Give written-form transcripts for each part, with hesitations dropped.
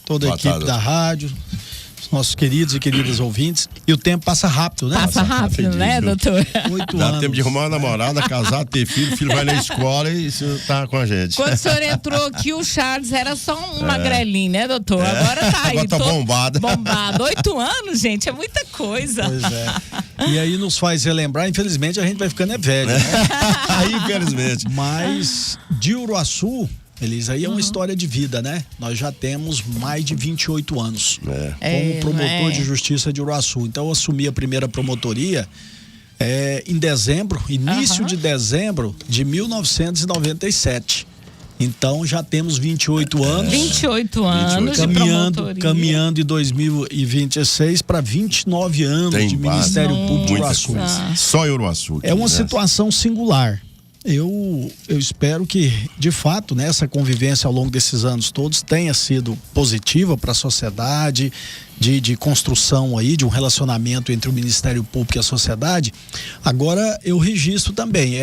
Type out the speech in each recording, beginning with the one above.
toda a equipe da rádio, nossos queridos e queridas ouvintes. E o tempo passa rápido, né? Passa rápido, né, doutor? 8 anos. Dá tempo de arrumar uma namorada, casar, ter filho, o filho vai na escola e você tá com a gente. Quando o senhor entrou aqui, o Charles era só um magrelinho, né, doutor? Agora tá aí. Agora tá bombado. 8 anos, gente, é muita coisa. Pois é. E aí nos faz relembrar, infelizmente a gente vai ficando velho, né? Aí, infelizmente. Mas de Uruaçu, Elisa, aí é uma história de vida, né? Nós já temos mais de 28 anos como promotor de justiça de Uruaçu. Então eu assumi a primeira promotoria em dezembro, início de dezembro de 1997. Então já temos 28 anos. 28 anos de promotoria. Caminhando em 2026 para 29 anos de Ministério Público de Uruaçu. Só em Uruaçu. É uma situação singular. Eu espero que, de fato, né, essa convivência ao longo desses anos todos tenha sido positiva para a sociedade, de construção aí, de um relacionamento entre o Ministério Público e a sociedade. Agora, eu registro também,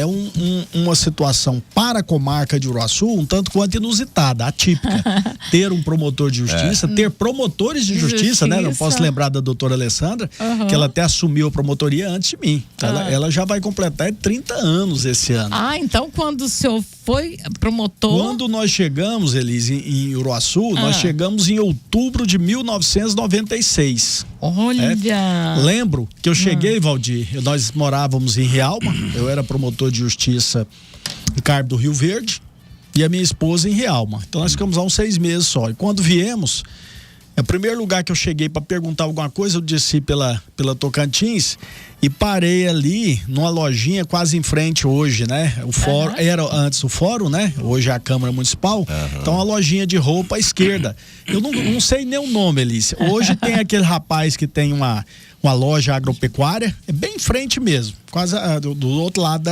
uma situação para a comarca de Uruaçu um tanto quanto inusitada, atípica. Ter um promotor de justiça, ter promotores de justiça, né? Não posso lembrar da doutora Alessandra, que ela até assumiu a promotoria antes de mim. Ela já vai completar 30 anos esse ano. Ah, então quando o senhor foi promotor... Quando nós chegamos, Elise, em Uruaçu, nós chegamos em outubro de 1996. Olha! Lembro que eu cheguei, Valdir, nós morávamos em Rialma, eu era promotor de justiça em Carmo do Rio Verde e a minha esposa em Rialma. Então nós ficamos há uns 6 meses só. E quando viemos, o primeiro lugar que eu cheguei para perguntar alguma coisa, eu desci pela Tocantins e parei ali numa lojinha quase em frente hoje, né? O fórum, era antes o fórum, né? Hoje é a Câmara Municipal. Então uma lojinha de roupa à esquerda. Eu não sei nem o nome, Elícia. Hoje tem aquele rapaz que tem uma loja agropecuária, é bem em frente mesmo, quase do outro lado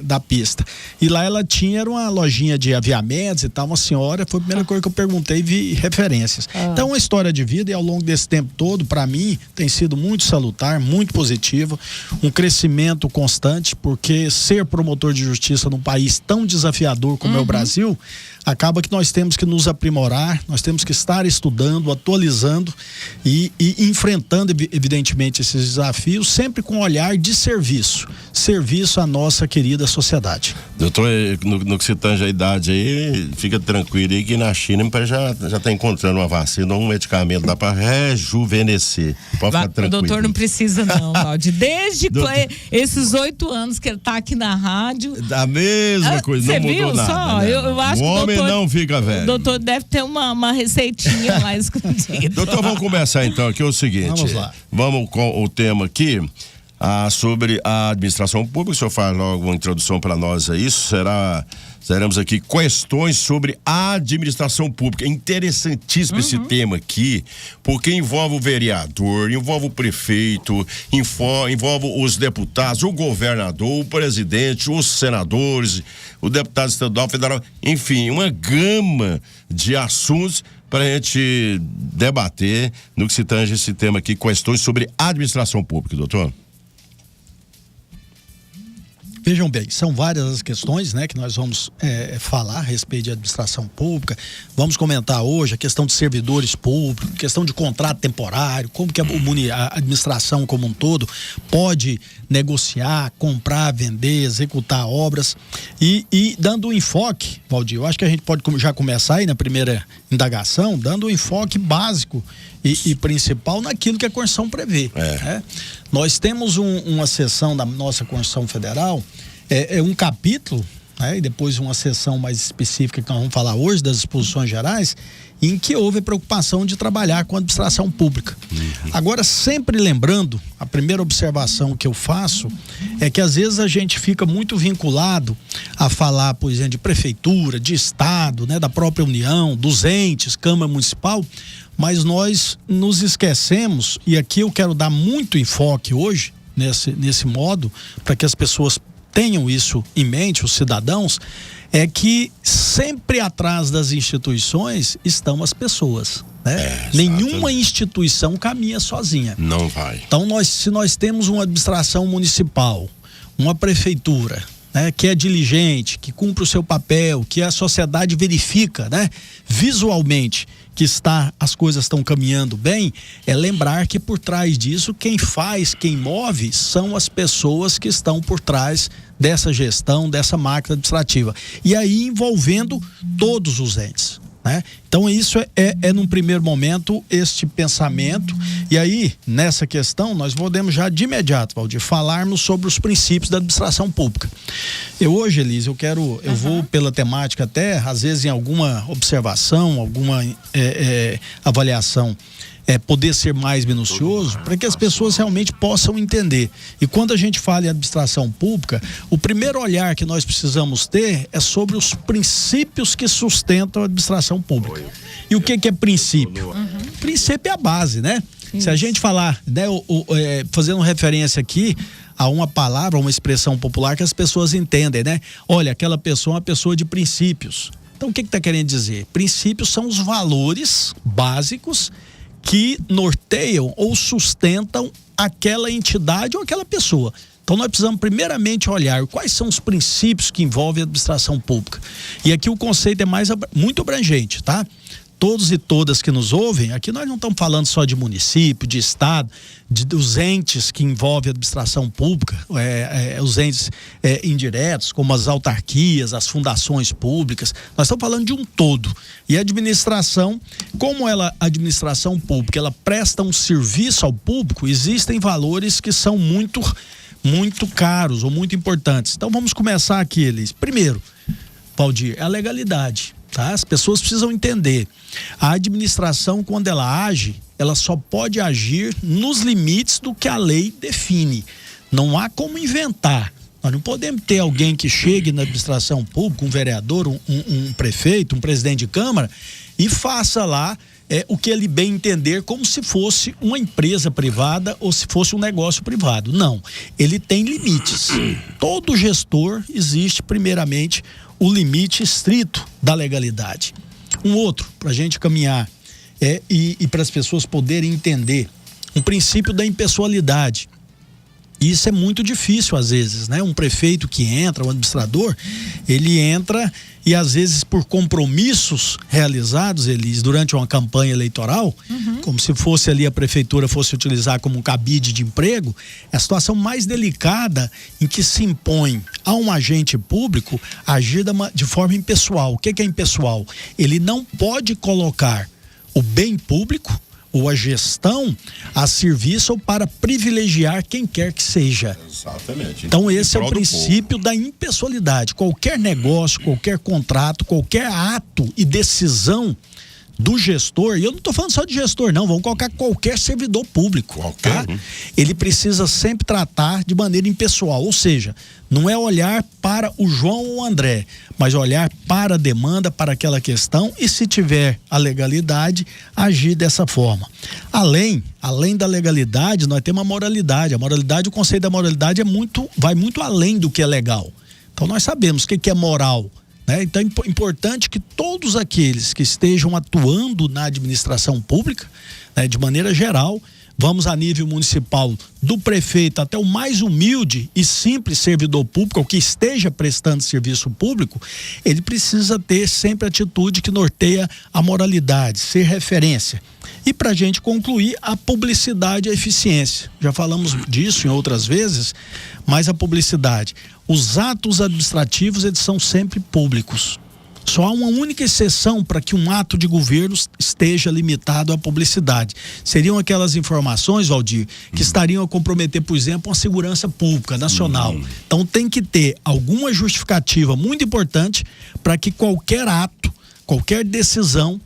da pista. E lá ela era uma lojinha de aviamentos e tal, uma senhora, foi a primeira coisa que eu perguntei e vi referências. Então, uma história de vida e ao longo desse tempo todo, para mim, tem sido muito salutar, muito positiva, um crescimento constante, porque ser promotor de justiça num país tão desafiador como é o Brasil, acaba que nós temos que nos aprimorar, nós temos que estar estudando, atualizando e enfrentando, evidentemente, esses desafios, sempre com um olhar de serviço à nossa querida sociedade. Doutor, no que se tange a idade aí, fica tranquilo aí que na China já está encontrando uma vacina ou um medicamento, dá para rejuvenescer. Pode ficar tranquilo. O doutor não precisa não, Valdir. Desde esses 8 anos que ele está aqui na rádio. Da mesma coisa, não mudou nada. Só? Né? Eu acho o homem doutor, não fica velho. O doutor deve ter uma receitinha lá escondida. Doutor, vamos começar então aqui o seguinte. Vamos lá. Vamos com o tema aqui. Sobre a administração pública. O senhor faz logo uma introdução para nós a isso. Teremos aqui questões sobre a administração pública. É interessantíssimo esse tema aqui, porque envolve o vereador, envolve o prefeito, envolve os deputados, o governador, o presidente, os senadores, o deputado estadual, federal, enfim, uma gama de assuntos para a gente debater no que se tange esse tema aqui, questões sobre a administração pública, doutor. Vejam bem, são várias as questões, né, que nós vamos falar a respeito de administração pública. Vamos comentar hoje a questão de servidores públicos, questão de contrato temporário, como que a administração como um todo pode negociar, comprar, vender, executar obras e dando um enfoque, Valdir, eu acho que a gente pode já começar aí na primeira indagação, dando um enfoque básico e principal naquilo que a Constituição prevê. Né? Nós temos uma seção da nossa Constituição Federal, um capítulo, né? E depois uma seção mais específica que nós vamos falar hoje, das disposições gerais, em que houve a preocupação de trabalhar com a administração pública. Agora, sempre lembrando, a primeira observação que eu faço é que às vezes a gente fica muito vinculado a falar, por exemplo, de prefeitura, de estado, né, da própria União, dos entes, Câmara Municipal, mas nós nos esquecemos, e aqui eu quero dar muito enfoque hoje, nesse modo, para que as pessoas tenham isso em mente, os cidadãos, é que sempre atrás das instituições estão as pessoas, né? Nenhuma instituição caminha sozinha. Não vai. Então, se nós temos uma administração municipal, uma prefeitura, né, que é diligente, que cumpre o seu papel, que a sociedade verifica, né, visualmente que as coisas estão caminhando bem, é lembrar que por trás disso, quem faz, quem move, são as pessoas que estão por trás dessa gestão, dessa máquina administrativa. E aí envolvendo todos os entes, né? Então isso é num primeiro momento este pensamento. E aí nessa questão nós podemos já de imediato, Valdir, falarmos sobre os princípios da administração pública. Hoje, Elise, eu vou pela temática até às vezes em alguma observação, alguma avaliação, poder ser mais minucioso para que as pessoas realmente possam entender. E quando a gente fala em administração pública, o primeiro olhar que nós precisamos ter é sobre os princípios que sustentam a administração pública. E o que é princípio? Princípio é a base, né? Isso. Se a gente falar, né, fazendo referência aqui a uma palavra, uma expressão popular que as pessoas entendem, né? Olha, aquela pessoa é uma pessoa de princípios. Então o que está querendo dizer? Princípios são os valores básicos que norteiam ou sustentam aquela entidade ou aquela pessoa. Então nós precisamos primeiramente olhar quais são os princípios que envolvem a administração pública. E aqui o conceito é muito abrangente, tá? Todos e todas que nos ouvem, aqui nós não estamos falando só de município, de estado, dos entes que envolvem a administração pública, os entes indiretos, como as autarquias, as fundações públicas. Nós estamos falando de um todo. E a administração, como a administração pública, ela presta um serviço ao público, existem valores que são muito caros ou muito importantes. Então vamos começar aqui, Elis. Primeiro, Valdir, é a legalidade. Tá? As pessoas precisam entender. A administração, quando ela age, ela só pode agir nos limites do que a lei define. Não há como inventar. Nós não podemos ter alguém que chegue na administração pública, um vereador, um prefeito, um presidente de câmara, e faça lá o que ele bem entender, como se fosse uma empresa privada ou se fosse um negócio privado. Não. Ele tem limites. Todo gestor existe, primeiramente, o limite estrito da legalidade. Um outro, para a gente caminhar e para as pessoas poderem entender, um princípio da impessoalidade. Isso é muito difícil às vezes, né? Um prefeito que entra, um administrador, ele entra e às vezes por compromissos realizados, eles durante uma campanha eleitoral, como se fosse ali a prefeitura fosse utilizar como um cabide de emprego, é a situação mais delicada em que se impõe a um agente público agir de forma impessoal. O que é impessoal? Ele não pode colocar o bem público ou a gestão a serviço ou para privilegiar quem quer que seja. Exatamente. Então esse é o princípio da impessoalidade. Qualquer negócio, qualquer contrato, qualquer ato e decisão do gestor, e eu não estou falando só de gestor não, vamos colocar qualquer servidor público, tá? Ele precisa sempre tratar de maneira impessoal, ou seja, não é olhar para o João ou o André, mas olhar para a demanda, para aquela questão e se tiver a legalidade, agir dessa forma. Além da legalidade, nós temos a moralidade. O conceito da moralidade vai muito além do que é legal. Então nós sabemos o que é moral. Então é importante que todos aqueles que estejam atuando na administração pública, né, de maneira geral, vamos a nível municipal, do prefeito até o mais humilde e simples servidor público, ou que esteja prestando serviço público, ele precisa ter sempre a atitude que norteia a moralidade, ser referência. E para a gente concluir, a publicidade e a eficiência. Já falamos disso em outras vezes, mas a publicidade. Os atos administrativos, eles são sempre públicos. Só há uma única exceção para que um ato de governo esteja limitado à publicidade. Seriam aquelas informações, Valdir, que estariam a comprometer, por exemplo, a segurança pública nacional. Então tem que ter alguma justificativa muito importante para que qualquer ato, qualquer decisão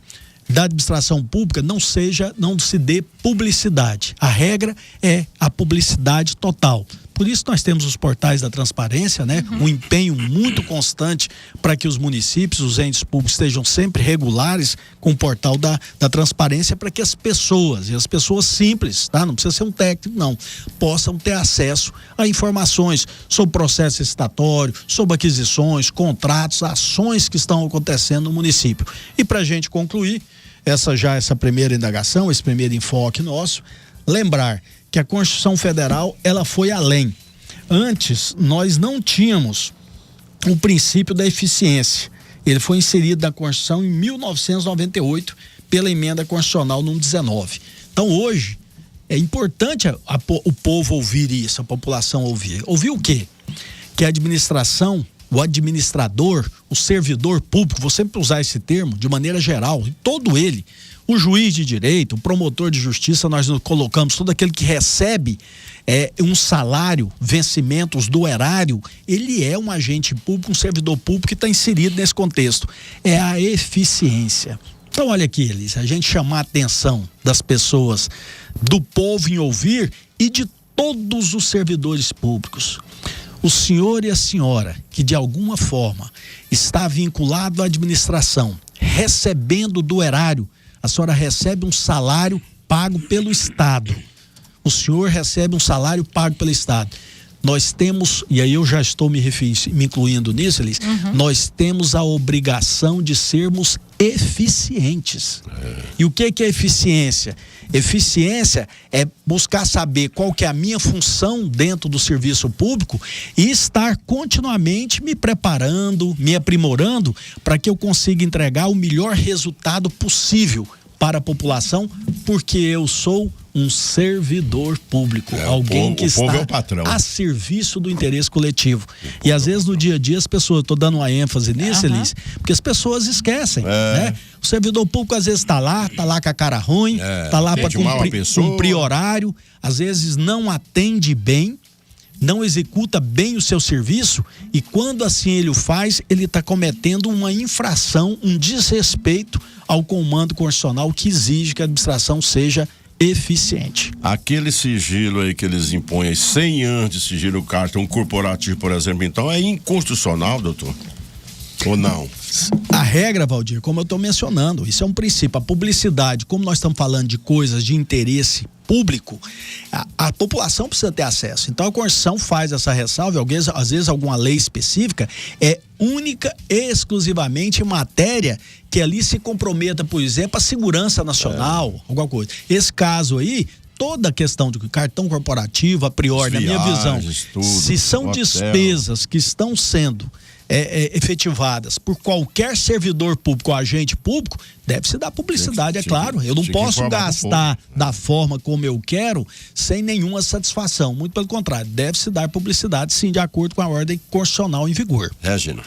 da administração pública não se dê publicidade. A regra é a publicidade total. Por isso nós temos os portais da transparência, né? Um empenho muito constante para que os municípios, os entes públicos estejam sempre regulares com o portal da transparência para que as pessoas, e as pessoas simples, tá? Não precisa ser um técnico, não, possam ter acesso a informações sobre processo licitatório, sobre aquisições, contratos, ações que estão acontecendo no município. E para a gente concluir essa primeira indagação, esse primeiro enfoque nosso, lembrar que a Constituição Federal, ela foi além. Antes, nós não tínhamos o princípio da eficiência. Ele foi inserido na Constituição em 1998 pela emenda constitucional número 19. Então hoje é importante o povo ouvir isso, a população ouvir. Ouvir o quê? Que a administração, o administrador, o servidor público, vou sempre usar esse termo de maneira geral, todo ele, o juiz de direito, o promotor de justiça, nós colocamos todo aquele que recebe um salário, vencimentos do erário, ele é um agente público, um servidor público que está inserido nesse contexto. É a eficiência. Então, olha aqui, Elise, a gente chamar a atenção das pessoas, do povo em ouvir e de todos os servidores públicos. O senhor e a senhora que de alguma forma está vinculado à administração, recebendo do erário, a senhora recebe um salário pago pelo Estado. O senhor recebe um salário pago pelo Estado. Nós temos, e aí eu já estou me incluindo nisso, Elise, nós temos a obrigação de sermos eficientes. E o que é eficiência? Eficiência é buscar saber qual que é a minha função dentro do serviço público e estar continuamente me preparando, me aprimorando para que eu consiga entregar o melhor resultado possível para a população, porque eu sou um servidor público, alguém que está a serviço do interesse coletivo. E às vezes no dia a dia as pessoas, estou dando uma ênfase nisso, Elise, porque as pessoas esquecem, né? O servidor público às vezes está lá com a cara ruim, está lá para cumprir horário, às vezes não atende bem, não executa bem o seu serviço, e quando assim ele o faz, ele está cometendo uma infração, um desrespeito ao comando constitucional que exige que a administração seja eficiente. Aquele sigilo aí que eles impõem 100 anos de sigilo cartão corporativo, por exemplo, então é inconstitucional, doutor? Ou não? A regra, Valdir, como eu estou mencionando, isso é um princípio. A publicidade, como nós estamos falando de coisas de interesse público, a população precisa ter acesso. Então a Constituição faz essa ressalva, às vezes alguma lei específica é única e exclusivamente em matéria que ali se comprometa, por exemplo, a segurança nacional, alguma coisa. Esse caso aí, toda a questão de cartão corporativo, a priori, na minha visão, se são despesas que estão sendo efetivadas por qualquer servidor público ou agente público, deve-se dar publicidade, é claro. Eu não posso gastar da forma como eu quero sem nenhuma satisfação. Muito pelo contrário, deve-se dar publicidade, sim, de acordo com a ordem constitucional em vigor. Regina.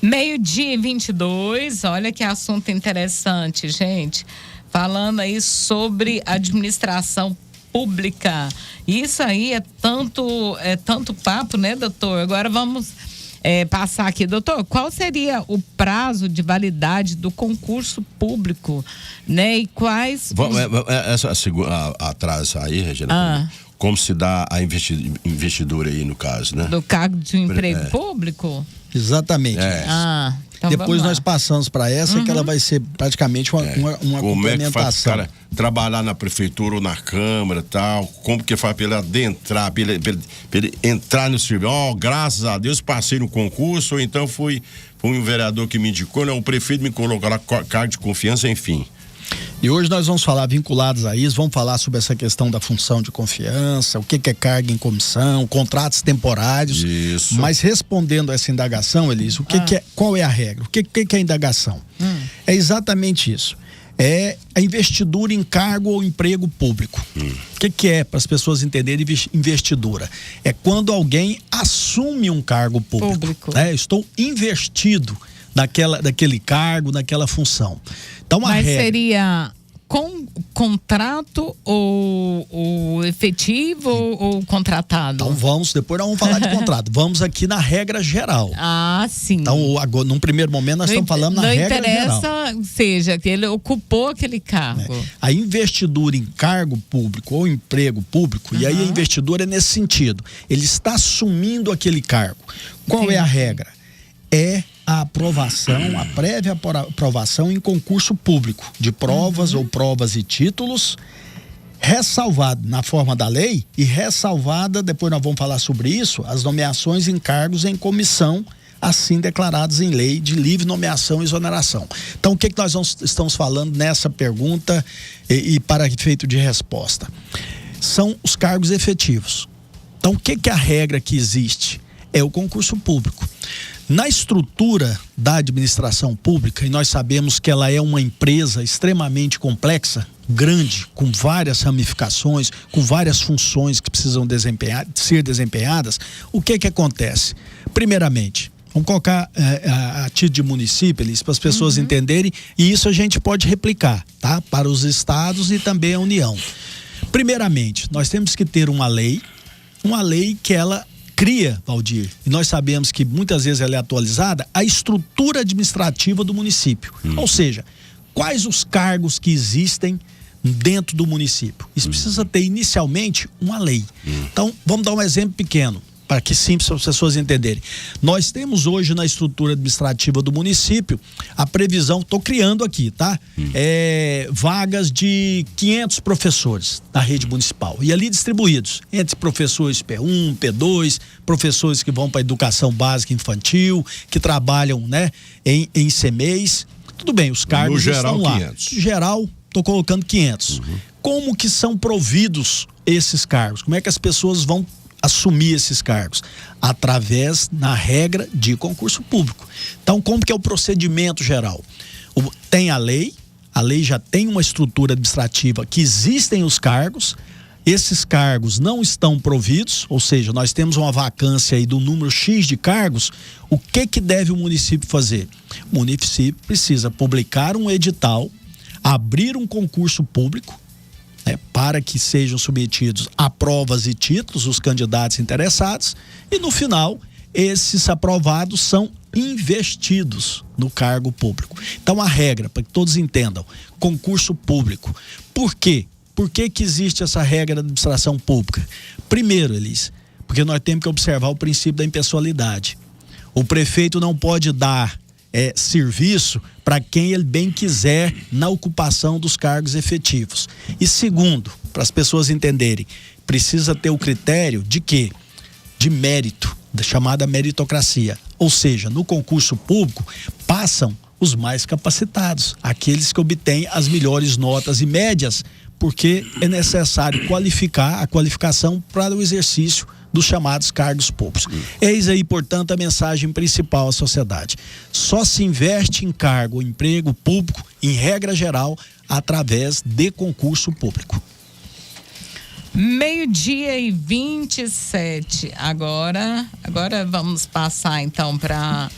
12:22, olha que assunto interessante, gente. Falando aí sobre administração pública. Isso aí é tanto papo, né, doutor? Agora vamos passar aqui. Doutor, qual seria o prazo de validade do concurso público, né? E quais... Atrás aí, Regina, como se dá a investidura aí no caso, né? Do cargo de emprego público? Exatamente. Então depois nós passamos para essa, que ela vai ser praticamente uma como complementação. É que faz o cara trabalhar na prefeitura ou na câmara e tal? Como que faz para ele adentrar, para ele entrar no serviço? Graças a Deus passei no concurso, ou então foi um vereador que me indicou, o prefeito me colocou lá, cargo de confiança, enfim. E hoje nós vamos falar, vinculados a isso, vamos falar sobre essa questão da função de confiança, o que é carga em comissão, contratos temporários. Isso. Mas respondendo a essa indagação, Elise, qual é a regra? O que é a indagação? É exatamente isso. É a investidura em cargo ou emprego público. O que é, para as pessoas entenderem, investidura? É quando alguém assume um cargo público. Estou investido daquele cargo, naquela função. Então, mas seria com contrato ou efetivo ou contratado? Então depois nós vamos falar de contrato. Vamos aqui na regra geral. Sim. Então, agora, num primeiro momento, nós estamos falando na regra geral. Não interessa, seja, que ele ocupou aquele cargo. A investidura em cargo público ou emprego público, e aí a investidura é nesse sentido. Ele está assumindo aquele cargo. Qual é a regra? É a aprovação, a prévia aprovação em concurso público de provas ou provas e títulos, ressalvado na forma da lei e ressalvada, depois nós vamos falar sobre isso, as nomeações em cargos em comissão, assim declarados em lei de livre nomeação e exoneração. Então, o que nós estamos falando nessa pergunta e para efeito de resposta? São os cargos efetivos. Então, o que é a regra que existe? É o concurso público. Na estrutura da administração pública, e nós sabemos que ela é uma empresa extremamente complexa, grande, com várias ramificações, com várias funções que precisam ser desempenhadas, o que acontece? Primeiramente, vamos colocar a título de município, para as pessoas entenderem, e isso a gente pode replicar, tá? Para os estados e também a União. Primeiramente, nós temos que ter uma lei que ela cria, Valdir, e nós sabemos que muitas vezes ela é atualizada, a estrutura administrativa do município. Ou seja, quais os cargos que existem dentro do município. Isso precisa ter inicialmente uma lei. Então, vamos dar um exemplo pequeno, para que simples as pessoas entenderem. Nós temos hoje na estrutura administrativa do município a previsão, estou criando aqui, tá? Vagas de 500 professores na rede municipal e ali distribuídos entre professores P1, P2, professores que vão para a educação básica infantil, que trabalham, né, em CMEs. Tudo bem, os cargos no geral, estão lá. 500. Geral, estou colocando 500. Como que são providos esses cargos? Como é que as pessoas vão assumir esses cargos? Através, na regra, de concurso público. Então, como que é o procedimento geral? Tem a lei já tem uma estrutura administrativa que existem os cargos, esses cargos não estão providos, ou seja, nós temos uma vacância aí do número X de cargos. O que deve o município fazer? O município precisa publicar um edital, abrir um concurso público, para que sejam submetidos a provas e títulos os candidatos interessados, e no final esses aprovados são investidos no cargo público. Então a regra, para que todos entendam, concurso público. Por quê? Por que existe essa regra da administração pública? Primeiro, Elis, porque nós temos que observar o princípio da impessoalidade. O prefeito não pode dar serviço para quem ele bem quiser na ocupação dos cargos efetivos. E segundo, para as pessoas entenderem, precisa ter o critério de quê? De mérito, da chamada meritocracia. Ou seja, no concurso público passam os mais capacitados, aqueles que obtêm as melhores notas e médias, porque é necessário qualificar a qualificação para o exercício dos chamados cargos públicos. Eis aí, portanto, a mensagem principal à sociedade. Só se investe em cargo, emprego público, em regra geral, através de concurso público. 12:27. Agora vamos passar então para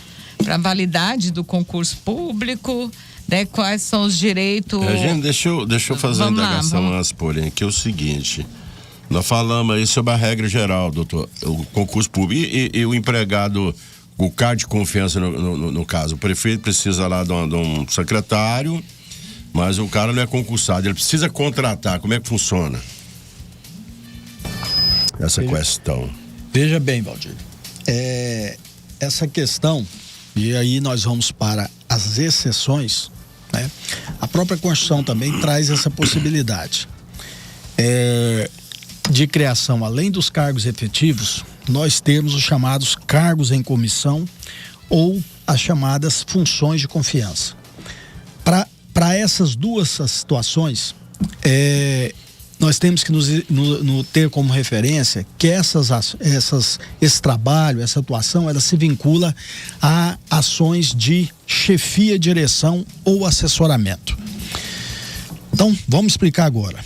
a validade do concurso público, né? Quais são os direitos... Gente, deixa eu fazer uma indagação antes, porém, que é o seguinte... Nós falamos aí sobre a regra geral, doutor, o concurso público e o empregado, o cargo de confiança no caso, o prefeito precisa lá de um secretário, mas o cara não é concursado, ele precisa contratar. Como é que funciona essa questão? Veja bem, Valdir, essa questão, e aí nós vamos para as exceções, né? A própria Constituição também traz essa possibilidade de criação, além dos cargos efetivos, nós temos os chamados cargos em comissão ou as chamadas funções de confiança. Para essas duas situações, nós temos que ter como referência que esse trabalho, essa atuação, ela se vincula a ações de chefia, direção ou assessoramento. Então, vamos explicar agora.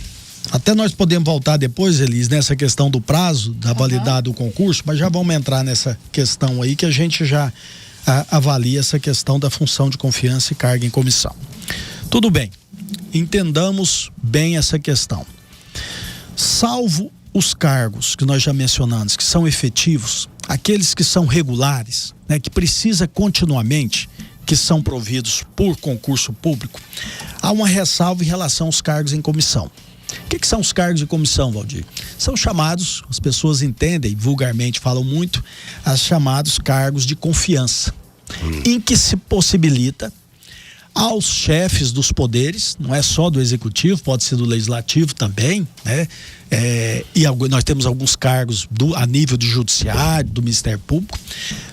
Até nós podemos voltar depois, Elis, nessa questão do prazo da validade do concurso, mas já vamos entrar nessa questão aí que a gente já avalia essa questão da função de confiança e carga em comissão. Tudo bem, entendamos bem essa questão. Salvo os cargos que nós já mencionamos, que são efetivos, aqueles que são regulares, né, que precisa continuamente, que são providos por concurso público, há uma ressalva em relação aos cargos em comissão. O que são os cargos de comissão, Valdir? São chamados, as pessoas entendem, vulgarmente falam muito, os chamados cargos de confiança, em que se possibilita aos chefes dos poderes, não é só do executivo, pode ser do legislativo também, né? E nós temos alguns cargos a nível do judiciário, do Ministério Público,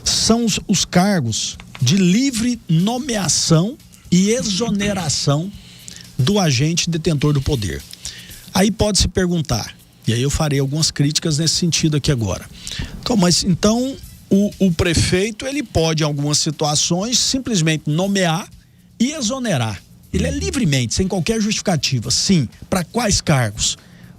são os cargos de livre nomeação e exoneração do agente detentor do poder. Aí pode se perguntar, e aí eu farei algumas críticas nesse sentido aqui agora. Então, o prefeito, ele pode, em algumas situações, simplesmente nomear e exonerar. Ele é livremente, sem qualquer justificativa. Sim, para quais cargos?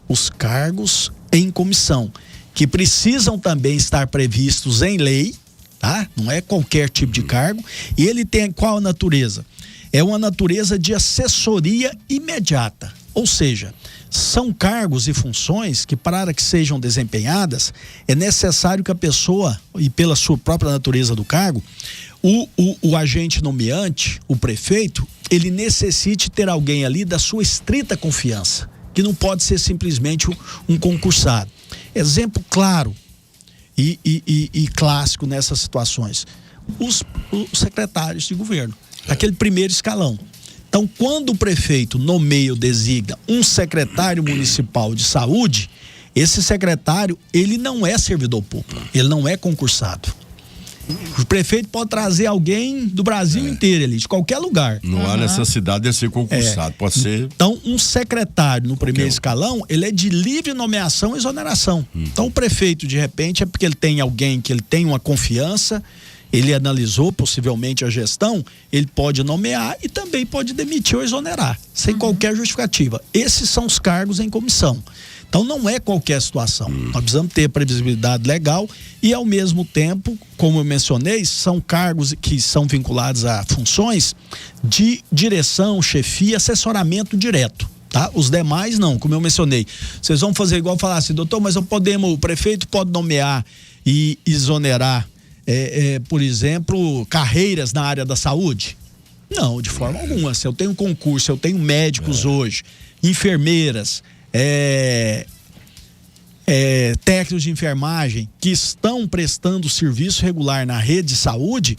Os cargos em comissão, que precisam também estar previstos em lei, tá? Não é qualquer tipo de cargo. E ele tem qual a natureza? É uma natureza de assessoria imediata. Ou seja, são cargos e funções que, para que sejam desempenhadas, é necessário que a pessoa, e pela sua própria natureza do cargo, o agente nomeante, o prefeito, ele necessite ter alguém ali da sua estrita confiança, que não pode ser simplesmente um concursado. Exemplo claro e clássico nessas situações: os secretários de governo, aquele primeiro escalão. Então, quando o prefeito nomeia ou designa um secretário municipal de saúde, esse secretário, ele não é servidor público, ele não é concursado. O prefeito pode trazer alguém do Brasil inteiro ali, de qualquer lugar. Não há necessidade de ser concursado, pode ser. Então, um secretário no primeiro escalão, ele é de livre nomeação e exoneração. Então, o prefeito, de repente, é porque ele tem alguém que ele tem uma confiança, ele analisou possivelmente a gestão, ele pode nomear e também pode demitir ou exonerar, sem qualquer justificativa. Esses são os cargos em comissão. Então não é qualquer situação. Nós precisamos ter previsibilidade legal e, ao mesmo tempo, como eu mencionei, são cargos que são vinculados a funções de direção, chefia, assessoramento direto. Tá? Os demais não, como eu mencionei. Vocês vão fazer igual falar assim: doutor, mas o prefeito pode nomear e exonerar, por exemplo, carreiras na área da saúde? Não, de forma alguma. Se eu tenho concurso, eu tenho médicos hoje, enfermeiras, técnicos de enfermagem que estão prestando serviço regular na rede de saúde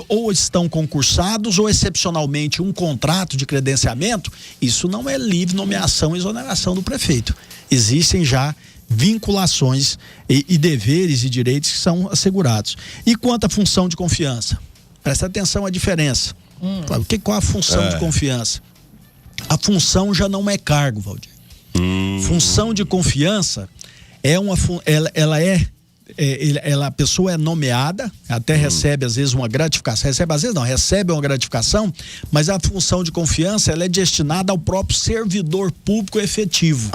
ou estão concursados ou excepcionalmente um contrato de credenciamento, isso não é livre nomeação e exoneração do prefeito. Existem já vinculações e deveres e direitos que são assegurados. E quanto à função de confiança? Presta atenção à diferença. Qual a função de confiança? A função já não é cargo, Valdir. Função de confiança é a pessoa é nomeada, até recebe às vezes uma gratificação, recebe uma gratificação, mas a função de confiança, ela é destinada ao próprio servidor público efetivo.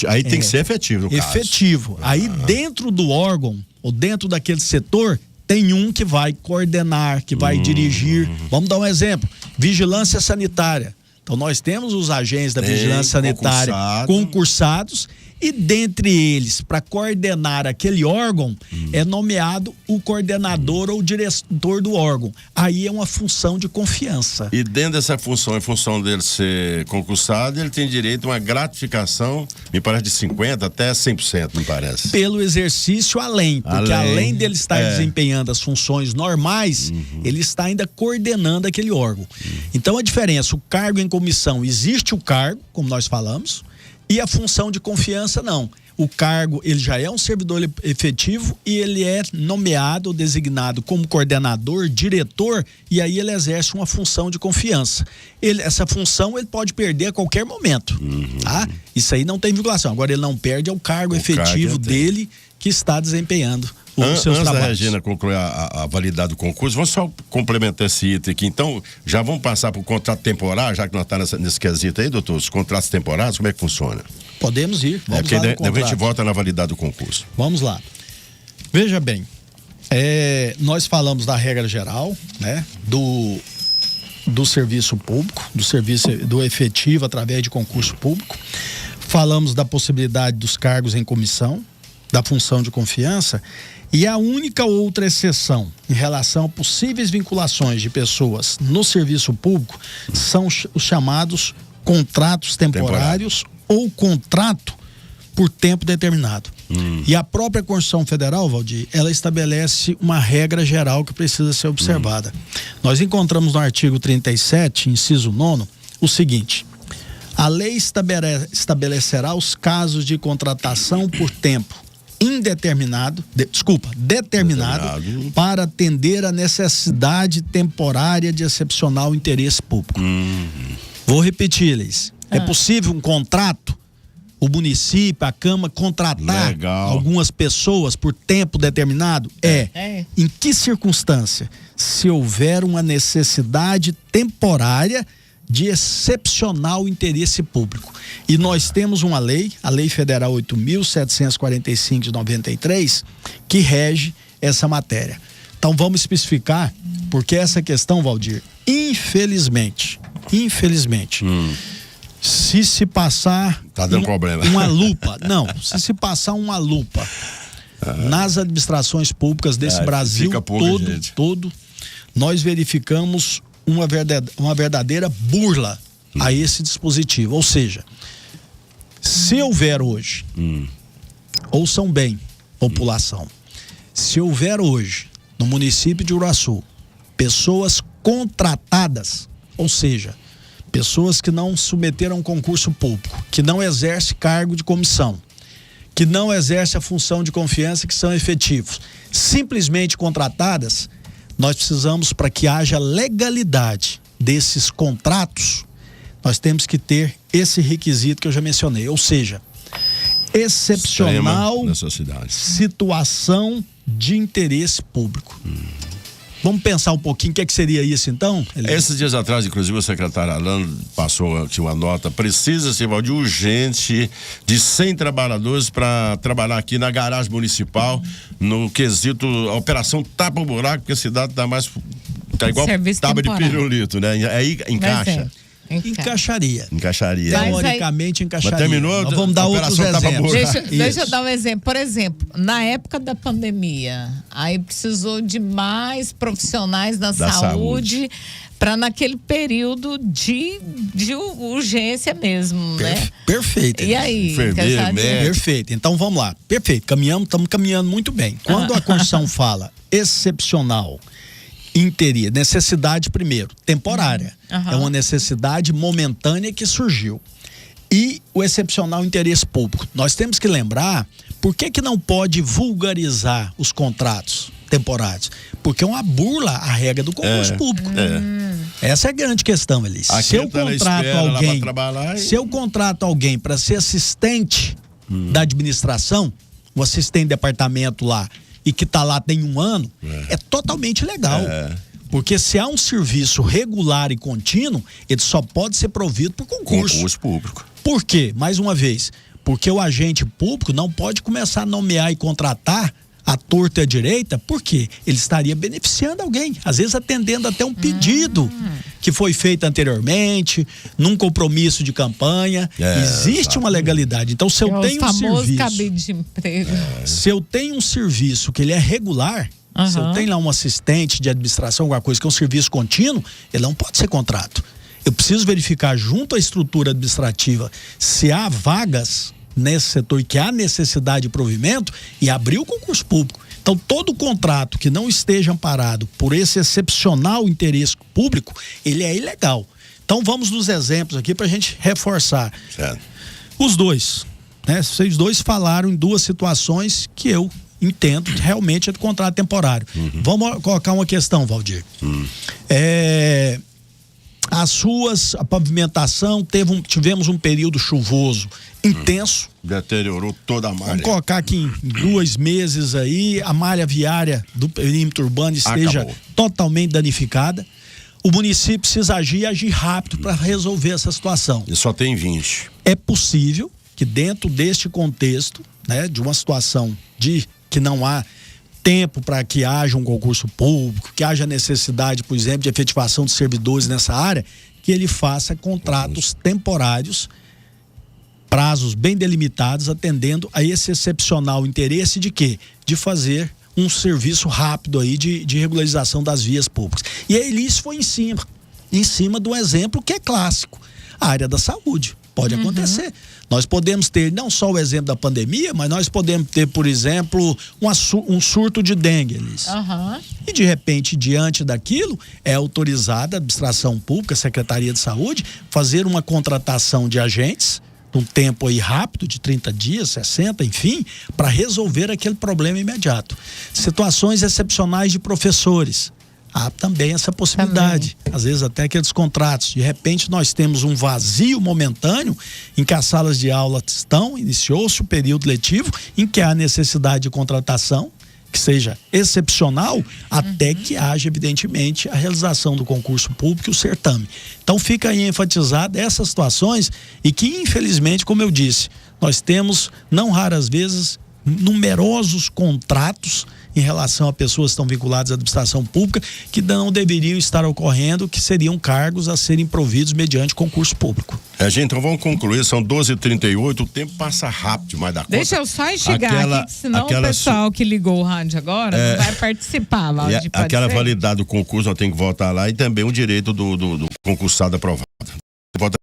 Aí tem que ser efetivo, no caso. Efetivo. Aí dentro do órgão, ou dentro daquele setor, tem um que vai coordenar, que vai dirigir. Vamos dar um exemplo: vigilância sanitária. Então nós temos os agentes da vigilância sanitária concursados, e dentre eles, para coordenar aquele órgão, é nomeado o coordenador ou o diretor do órgão. Aí é uma função de confiança. E dentro dessa função, em função dele ser concursado, ele tem direito a uma gratificação, me parece de 50% até 100%, me parece. Pelo exercício porque além dele estar desempenhando as funções normais, ele está ainda coordenando aquele órgão. Então a diferença: o cargo em comissão, existe o cargo, como nós falamos, e a função de confiança não. O cargo, ele já é um servidor efetivo e ele é nomeado ou designado como coordenador, diretor, e aí ele exerce uma função de confiança. Essa função ele pode perder a qualquer momento, tá? Isso aí não tem vinculação. Agora ele não perde, é o cargo efetivo dele que está desempenhando os seus trabalhos. Antes da Regina concluir a validade do concurso, vamos só complementar esse item aqui. Então, já vamos passar para o contrato temporário, já que nós estamos nesse quesito aí, doutor? Os contratos temporários, como é que funciona? Podemos ir. Vamos porque depois a gente volta na validade do concurso. Vamos lá. Veja bem, nós falamos da regra geral, né? Do serviço público, do efetivo através de concurso público. Falamos da possibilidade dos cargos em comissão, da função de confiança, e a única outra exceção em relação a possíveis vinculações de pessoas no serviço público são os chamados contratos temporários ou contrato por tempo determinado. E a própria Constituição Federal, Valdir, ela estabelece uma regra geral que precisa ser observada. Nós encontramos no artigo 37, inciso 9, o seguinte: a lei estabelecerá os casos de contratação por tempo determinado para atender a necessidade temporária de excepcional interesse público. Vou repetir, Elis. É possível um contrato o município, a Câmara, contratar algumas pessoas por tempo determinado? Em que circunstância? Se houver uma necessidade temporária de excepcional interesse público. E nós temos uma lei, a Lei Federal 8.745 de 93, que rege essa matéria. Então vamos especificar, porque essa questão, Valdir, infelizmente, se passar tá dando problema. uma lupa, se passar uma lupa nas administrações públicas desse Brasil todo, nós verificamos uma verdadeira burla a esse dispositivo. Ou seja, se houver hoje, ouçam bem, população, se houver hoje no município de Uruaçu pessoas contratadas, ou seja, pessoas que não submeteram concurso público, que não exercem cargo de comissão, que não exercem a função de confiança, que são efetivos, simplesmente contratadas, nós precisamos, para que haja legalidade desses contratos, nós temos que ter esse requisito que eu já mencionei, ou seja, excepcional situação de interesse público. Vamos pensar um pouquinho o que seria isso então? Esses dias atrás, inclusive, o secretário Alan passou aqui uma nota. Precisa-se, Valdir, urgente de 100 trabalhadores para trabalhar aqui na garagem municipal, no quesito a operação tapa o buraco, porque a cidade tá igual tábua de pirulito, né? Aí encaixa. Encaixaria. Teoricamente encaixaria. Mas terminou. Nós vamos dar outros exemplos. Deixa eu dar um exemplo. Por exemplo, na época da pandemia, aí precisou de mais profissionais da saúde para naquele período de urgência mesmo, né? Perfeito. E aí? Perfeito. Então vamos lá. Perfeito. Estamos caminhando muito bem. Quando a Constituição fala excepcional, interia, necessidade primeiro, temporária. É uma necessidade momentânea que surgiu. E o excepcional interesse público. Nós temos que lembrar, por que não pode vulgarizar os contratos temporários? Porque é uma burla à regra do concurso público. Essa é a grande questão, Elis. Se eu contrato alguém para ser assistente da administração, o assistente de departamento lá, e que está lá tem 1 ano, é totalmente legal. Porque se há um serviço regular e contínuo, ele só pode ser provido por concurso. Concurso público. Por quê? Mais uma vez, porque o agente público não pode começar a nomear e contratar à torta e à direita, porque ele estaria beneficiando alguém, às vezes atendendo até um pedido que foi feito anteriormente, num compromisso de campanha. Existe uma legalidade. Então, se eu tenho um serviço, cabide de emprego. Se eu tenho um serviço que ele é regular, se eu tenho lá um assistente de administração, alguma coisa que é um serviço contínuo, ele não pode ser contrato. Eu preciso verificar junto à estrutura administrativa se há vagas nesse setor e que há necessidade de provimento e abrir o concurso público. Então, todo contrato que não esteja amparado por esse excepcional interesse público, ele é ilegal. Então, vamos nos exemplos aqui para a gente reforçar. Certo. Os dois, né? Vocês dois falaram em 2 situações que eu entendo que realmente é de contrato temporário. Vamos colocar uma questão, Valdir. A pavimentação, tivemos um período chuvoso intenso. Deteriorou toda a malha. Vamos colocar que em 2 meses aí a malha viária do perímetro urbano esteja totalmente danificada. O município precisa agir rápido para resolver essa situação. E só tem 20. É possível que dentro deste contexto, né, de uma situação que não há tempo para que haja um concurso público, que haja necessidade, por exemplo, de efetivação de servidores nessa área, que ele faça contratos temporários, prazos bem delimitados, atendendo a esse excepcional interesse de quê? De fazer um serviço rápido aí de regularização das vias públicas. E a Elis foi em cima de um exemplo que é clássico, a área da saúde. Pode acontecer. Nós podemos ter não só o exemplo da pandemia, mas nós podemos ter, por exemplo, um surto de dengue, Elis. E de repente, diante daquilo, é autorizada a administração pública, a Secretaria de Saúde, fazer uma contratação de agentes, um tempo aí rápido, de 30 dias, 60, enfim, para resolver aquele problema imediato. Situações excepcionais de professores. Há também essa possibilidade. Às vezes até aqueles contratos. De repente nós temos um vazio momentâneo em que as salas de aula iniciou-se o período letivo, em que há necessidade de contratação, que seja excepcional, até que haja, evidentemente, a realização do concurso público e o certame. Então fica aí enfatizado essas situações e que, infelizmente, como eu disse, nós temos, não raras vezes, numerosos contratos em relação a pessoas que estão vinculadas à administração pública que não deveriam estar ocorrendo, que seriam cargos a serem providos mediante concurso público. Gente, então vamos concluir, são 12h38, o tempo passa rápido demais da conta. Deixa eu só chegar aqui, senão o pessoal que ligou o rádio agora não vai participar. Valdir, aquela validade do concurso, nós temos que voltar lá, e também o direito do concursado aprovado. Volta.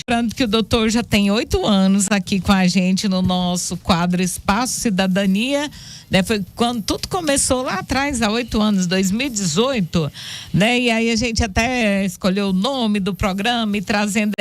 Lembrando que o doutor já tem 8 anos aqui com a gente no nosso quadro Espaço Cidadania, né? Foi quando tudo começou lá atrás, há 8 anos, 2018, né? E aí a gente até escolheu o nome do programa e trazendo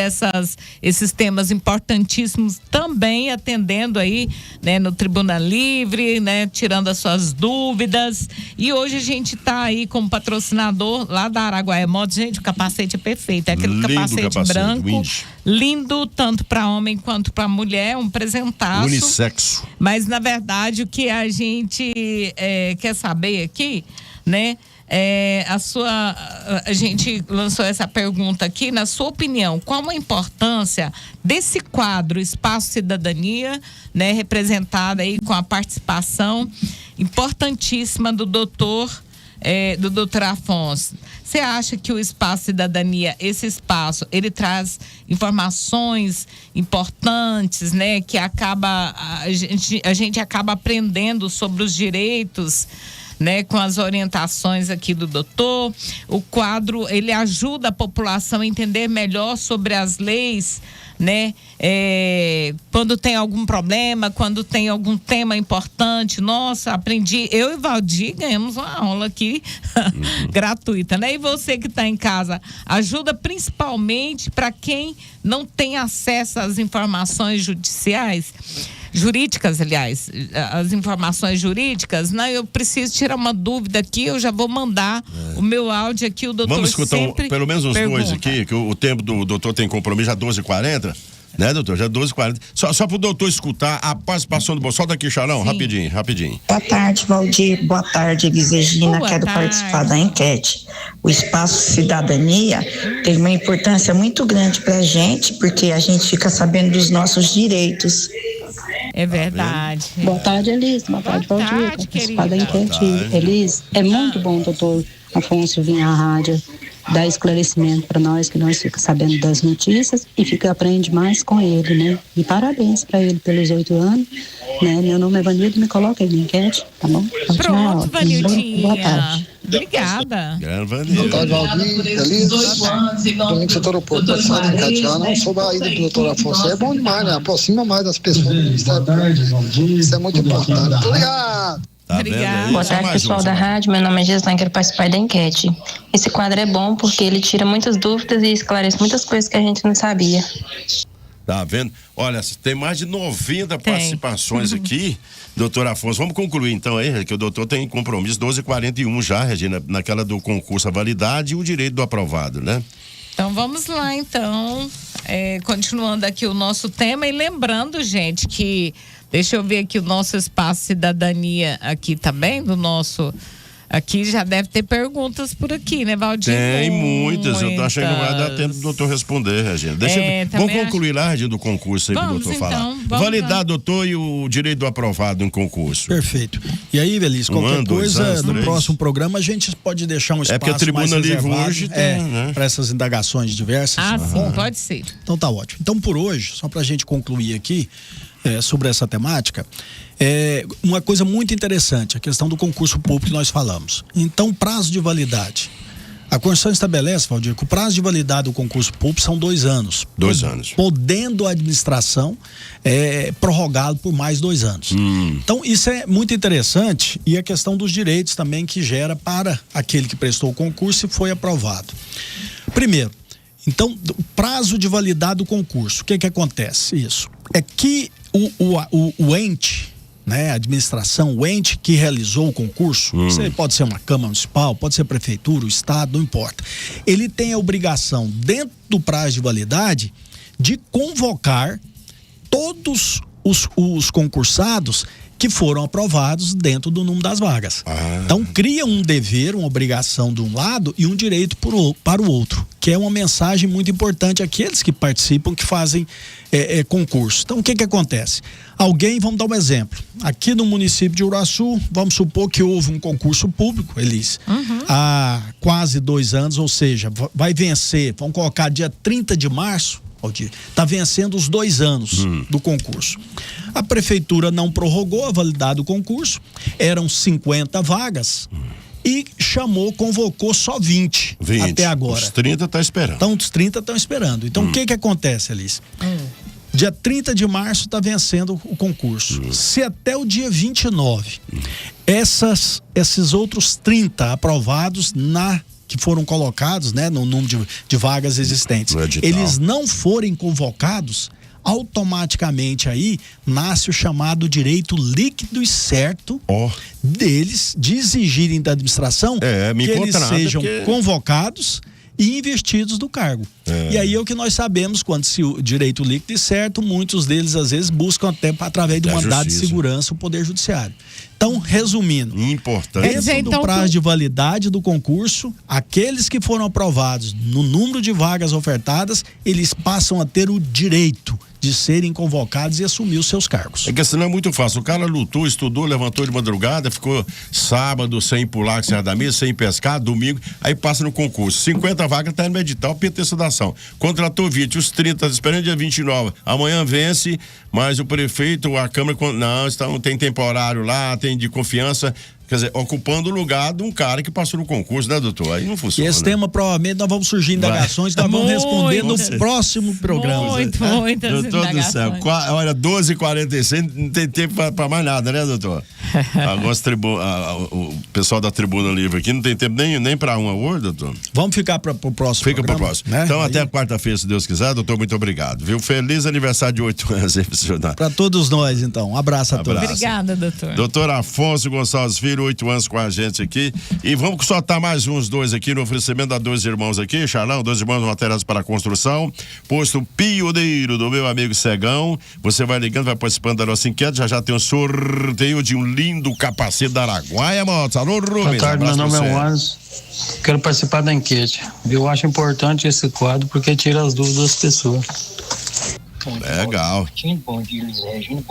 esses temas importantíssimos também, atendendo aí, né, no Tribuna Livre, né, tirando as suas dúvidas. E hoje a gente tá aí como patrocinador lá da Araguaia Motos. Gente, o capacete é perfeito, é aquele capacete branco. Lindo, tanto para homem quanto para mulher, um presentaço. Unissexo. Mas, na verdade, o que a gente quer saber aqui, né? A gente lançou essa pergunta aqui, na sua opinião, qual a importância desse quadro Espaço Cidadania, né? Representado aí com a participação importantíssima do doutor Afonso. Você acha que o Espaço Cidadania, esse espaço, ele traz informações importantes, né? Que a gente acaba aprendendo sobre os direitos, né, com as orientações aqui do doutor. O quadro, ele ajuda a população a entender melhor sobre as leis, né? Quando tem algum problema, quando tem algum tema importante. Nossa, aprendi. Eu e Valdir ganhamos uma aula aqui gratuita, né? E você que está em casa, ajuda principalmente para quem não tem acesso às informações jurídicas, aliás, as informações jurídicas. Não, eu preciso tirar uma dúvida aqui, eu já vou mandar o meu áudio aqui, o doutor. Vamos escutar pelo menos uns dois aqui, que o tempo do doutor tem compromisso, já 12h40, né, doutor? Já 12h40. Só pro doutor escutar a participação do bolso. Solta aqui, Charão, rapidinho. Boa tarde, Valdir. Boa tarde, Elis Regina. Quero participar da enquete. O Espaço Cidadania tem uma importância muito grande pra gente, porque a gente fica sabendo dos nossos direitos. É verdade. Boa tarde, Elis. Boa tarde, Valdir. Participar da enquete. Elis, é muito bom, doutor Afonso, vir à rádio, dar esclarecimento para nós, que nós ficamos sabendo das notícias e aprende mais com ele, né? E parabéns para ele pelos 8 anos, né? Meu nome é Vanilda, me coloca aí na enquete, tá bom? Pronto, Vanildinha. Boa tarde. Obrigada. Boa tarde, Valdir, Elis. Domingo Setor Aeroporto, passado em Catiana. Sobre a ida do doutor Afonso, é bom demais, né? Aproxima mais das pessoas do Ministério Público. Isso é muito importante. Obrigado. Obrigada. Boa tarde, pessoal da rádio. Meu nome é Gislaine, quero participar da enquete. Esse quadro é bom porque ele tira muitas dúvidas e esclarece muitas coisas que a gente não sabia. Tá vendo? Olha, tem mais de 90 participações aqui, doutor Afonso. Vamos concluir então aí, que o doutor tem compromisso 12h41 já, Regina, naquela do concurso, a validade e o direito do aprovado, né? Então vamos lá, então, continuando aqui o nosso tema e lembrando, gente, que deixa eu ver aqui o nosso Espaço Cidadania aqui também, do nosso... Aqui já deve ter perguntas por aqui, né, Valdir? Tem muitas. Eu tô achando que não vai dar tempo do doutor responder, Regina. Vamos concluir lá, Regina, do concurso aí que o doutor falar. Validar, doutor, e o direito do aprovado em concurso. Perfeito. E aí, Elis, qualquer coisa, no próximo programa a gente pode deixar um espaço porque a Tribuna Livre hoje tem, né? Para essas indagações diversas. Sim, pode ser. Então tá ótimo. Então por hoje, só pra gente concluir aqui, sobre essa temática, uma coisa muito interessante, a questão do concurso público que nós falamos. Então, prazo de validade. A Constituição estabelece, Valdir, que o prazo de validade do concurso público são 2 anos. 2 anos. Podendo a administração prorrogá-lo por mais 2 anos. Então, isso é muito interessante, e a questão dos direitos também que gera para aquele que prestou o concurso e foi aprovado. Primeiro, Então, prazo de validade do concurso. O que acontece? Isso. É que o ente, né, a administração, o ente que realizou o concurso, isso pode ser uma Câmara Municipal, pode ser a Prefeitura, o Estado, não importa. Ele tem a obrigação, dentro do prazo de validade, de convocar todos os concursados que foram aprovados dentro do número das vagas. Então, cria um dever, uma obrigação de um lado e um direito para o outro, que é uma mensagem muito importante àqueles que participam, que fazem concurso. Então, o que acontece? Vamos dar um exemplo. Aqui no município de Uruaçu, vamos supor que houve um concurso público, Elis, há quase 2 anos, ou seja, vai vencer, vamos colocar dia 30 de março, está vencendo os 2 anos do concurso. A prefeitura não prorrogou a validade do concurso, eram 50 vagas e convocou só 20 até agora. Os 30 estão esperando. Então, os 30 estão esperando. Então, o que acontece, Alice? Dia 30 de março está vencendo o concurso. Se até o dia 29, esses outros 30 aprovados que foram colocados, né, no número de vagas existentes, eles não forem convocados, automaticamente aí nasce o chamado direito líquido e certo deles de exigirem da administração que eles sejam convocados e investidos do cargo. E aí é o que nós sabemos, quando se o direito líquido e certo, muitos deles às vezes buscam até através do mandado de segurança o Poder Judiciário. Então, resumindo, dentro do prazo de validade do concurso, aqueles que foram aprovados no número de vagas ofertadas, eles passam a ter o direito de serem convocados e assumir os seus cargos. É que assim não é muito fácil. O cara lutou, estudou, levantou de madrugada, ficou sábado sem pular, sem da mesa, sem pescar, domingo, aí passa no concurso. 50 vagas tá no edital, petência da ação. Contratou 20, os 30 esperando dia 29. Amanhã vence, mas o prefeito, a Câmara, não, tem temporário lá, tem de confiança. Quer dizer, ocupando o lugar de um cara que passou no concurso, né, doutor? Aí não funciona. E esse tema, provavelmente, nós vamos surgir indagações, nós vamos responder no próximo programa. Muitas doutor do céu, olha, 12h46, não tem tempo pra mais nada, né, doutor? O pessoal da Tribuna Livre aqui não tem tempo nem pra uma hoje, doutor? Vamos ficar pro próximo programa. Fica pro próximo. Né? Então, até quarta-feira, se Deus quiser, doutor, muito obrigado, viu? Feliz aniversário de 8 anos, hein, funcionário? Pra todos nós, então. Um abraço a todos. Obrigada, doutor. Doutor Afonso Gonçalves Filho, 8 anos com a gente aqui, e vamos soltar mais uns 2 aqui no oferecimento da 2 Irmãos aqui, Charlão, 2 Irmãos materiais para construção, posto pioneiro do meu amigo Cegão. Você vai ligando, vai participando da nossa enquete, já tem um sorteio de um lindo capacete da Araguaia Motos. Alô, Rubens. Boa tarde, meu nome é Juan, quero participar da enquete. Eu acho importante esse quadro porque tira as dúvidas das pessoas. Legal.